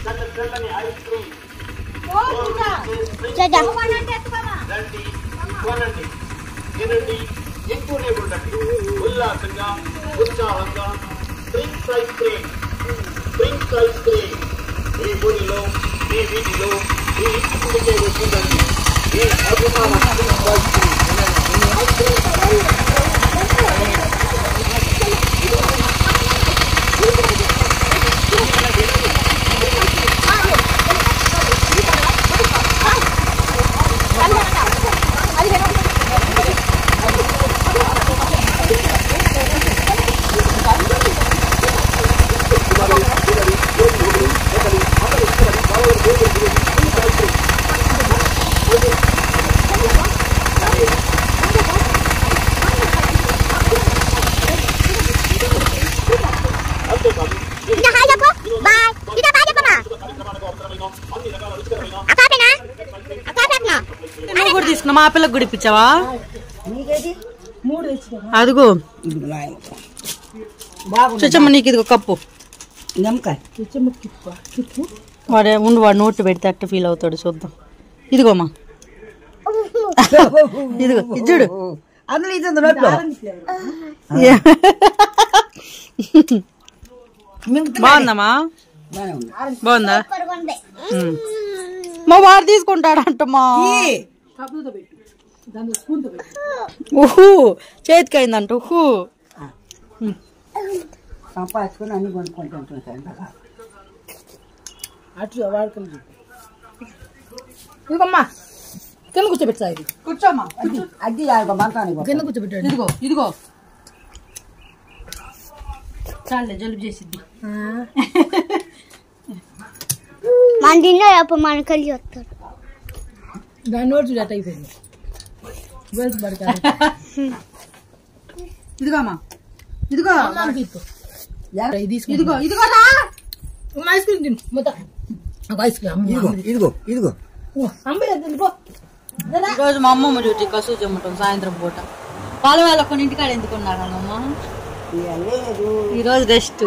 చల్లని ice cream కొనండి, తినండి, ఎక్కువనే ఉండండి. ఉల్లాసంగా ఉత్సాహంగా Prince ice cream, Prince ice cream మీ ఊరిలో, మీ వీధిలో, మీ ఇంటి ముందుకే వచ్చిందండి. ఈ అభిమాన ప్రిన్స్ ఐస్ క్రీమ్. తీసుకున్నా మా పిల్లకి కూడా ఇప్పించావా? అదిగో చుచ్చమ్మ నీకు ఇదిగో కప్పు. వాడే ఉండు, వాడు నోట్లు పెడితే అట్ట ఫీల్ అవుతాడు. చూద్దాం. ఇదిగోమ్మా, ఇదిగో ఇది చూడు. బాగుందమ్మా? బాగుందా? మా వాడు తీసుకుంటాడంటమ్మా. ఊహు చేతికి అయిందంట. ఊహు సంపాదించుకొని అన్ని కొనుక్కుంటుంటాను. అటు వాడుకుంటు ఇంకమ్మా కింద కూర్చోబెట్టా. ఇది కూర్చోమ్మా. అది మంతానికి కింద కూర్చోబెట్టాడు. ఇదిగో ఇదిగో చాలే, జలుబు చేసిద్ది. మన తిన్నా మనకల్లి వస్తారు. దాని నోట్ చూడ అయిపోయింది. ఇదిగోమ్మా, ఇదిగో ఇదిగో ఇదిగో రా. ఐస్ క్రీమ్ తిను మొత్తం. ఐస్ క్రీమ్ ఇదిగో ఇదిగో ఈరోజు మా అమ్మమ్మ డ్యూటీ కసు చెమ్మటం సాయంత్రం పూట. వాళ్ళ కొన్ని ఇంటికాడ ఎందుకున్నారా అమ్మమ్మ? ఈరోజు రెస్ట్.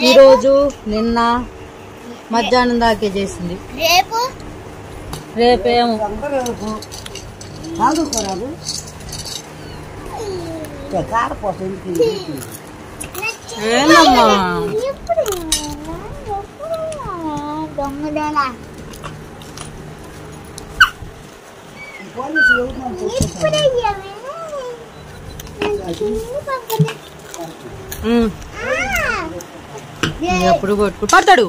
ఈరోజు నిన్న మధ్యాహ్నం దాకే చేసింది. రేపేమో ఏమమ్మా ఎప్పుడు కొట్టుకు పడతాడు.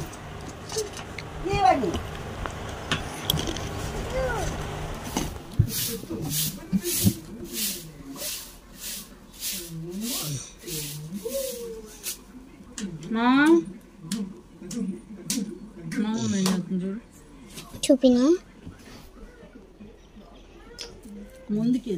చూపినా ముందుకి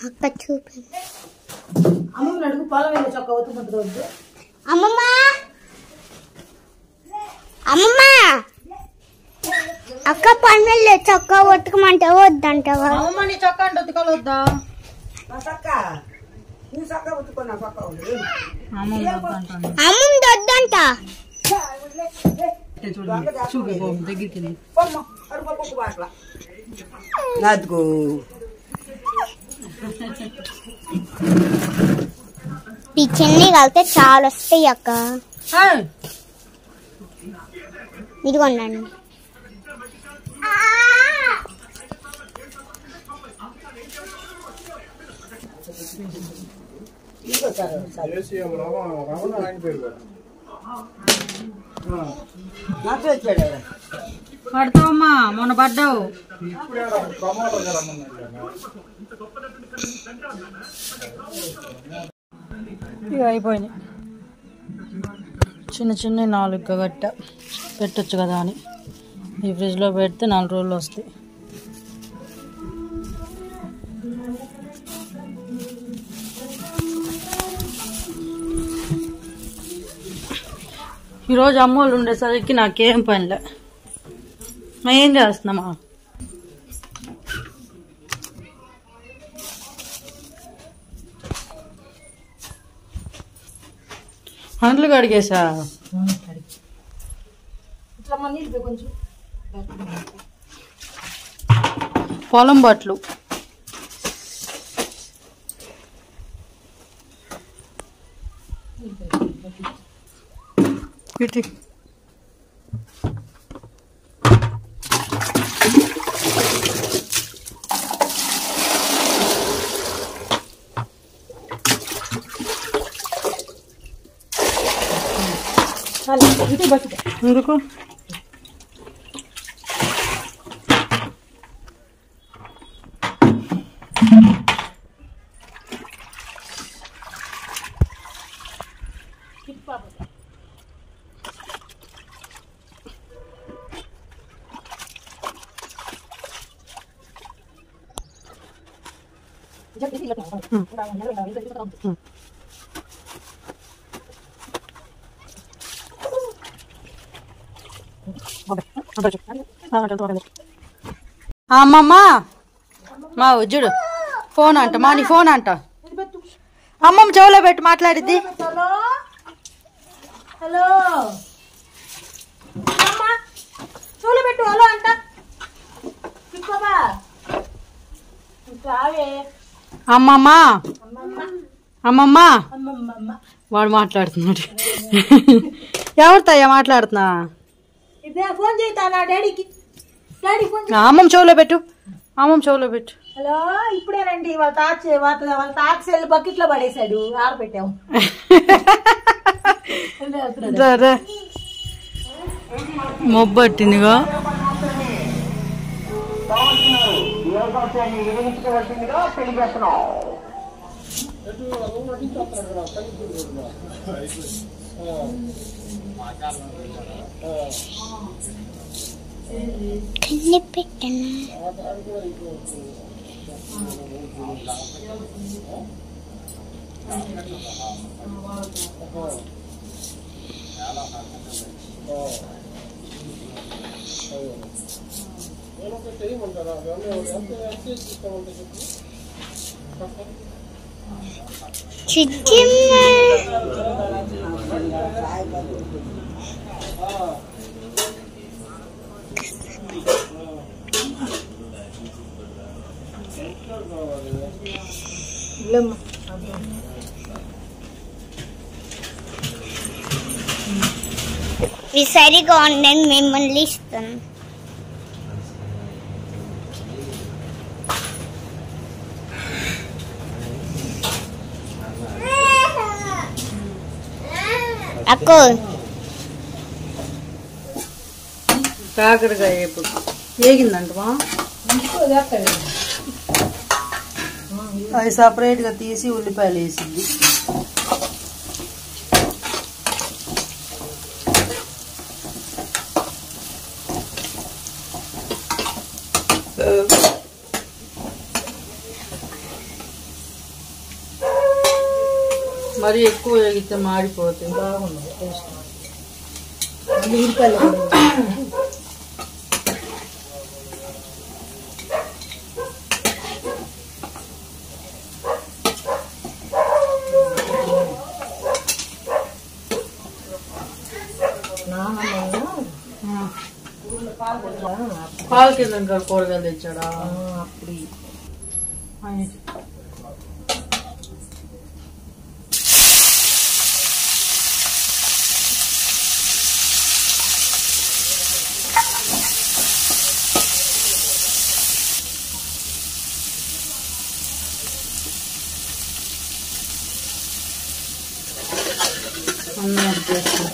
అక్క చూపి. అమ్మమ్మ అడుగు పొలం వెళ్ళి చొక్కా వద్దు. అమ్మమ్మ అమ్మమ్మ అక్క పనులు చొక్కా ఒట్టుకోమంటే వద్దంటావా? అమ్మమ్మ నీ చొక్కా అంటే ఉతకాలొద్దా? అమ్మమ్మ వద్దంట. దగ్గరికి ఈ చిన్ని కలితే చాలా వస్తాయి అక్క. ఇదిగోండి. పడతావమ్మా, మొన్న పడ్డావు. ఇక అయిపోయింది. చిన్న చిన్న 4 గట్ట పెట్టచ్చు కదా అని ఈ ఫ్రిడ్జ్లో పెడితే 4 రోజులు వస్తాయి. ఈరోజు అమ్మోళ్ళు ఉండేసరికి నాకేం పనిలే. ఏం చేస్తున్నామా? అంట్లు కడిగేసా. పొలం బట్టలు ఇటు ఎందుకు అమ్మమ్మ మా వజ్జుడు ఫోన్ అంట, మా నీ ఫోన్ అంట. అమ్మమ్మ చెవులో పెట్టి మాట్లాడిద్ది. హలో హలో చూలు పెట్టు. హలో అంట. అమ్మమ్మ అమ్మమ్మ అమ్మమ్మ వాడు మాట్లాడుతున్నాడు. ఎవరితయ్యా మాట్లాడుతున్నా? ఇదే ఫోన్ చేస్తా నా డాడీకి. Daddy phone. అమ్మమ్మ చెవులో పెట్టు, అమ్మమ్మ చెవులో పెట్టు. హలో ఇప్పుడేనండి వాళ్ళ తాత సెల్ బకెట్ లో పడేసాడు, ఆరబెట్టాము. మొబ్బట్టిందిగా. ఈ సరిగా ఉండండి, మిమ్మల్ని ఇస్తాను. అక్కో కాకరకాయ ఎప్పుడు వేగిందంటమా? అది సపరేట్గా తీసి ఉల్లిపాయలు వేసింది. మరి ఎక్కువ వేగితే మాడిపోతుంది. బాగుంది టేస్ట్. ఉల్లిపాయలు పాలు కింద కూరగాయలు తెచ్చాడా? అప్పుడు అన్నీ అది చేస్తాం.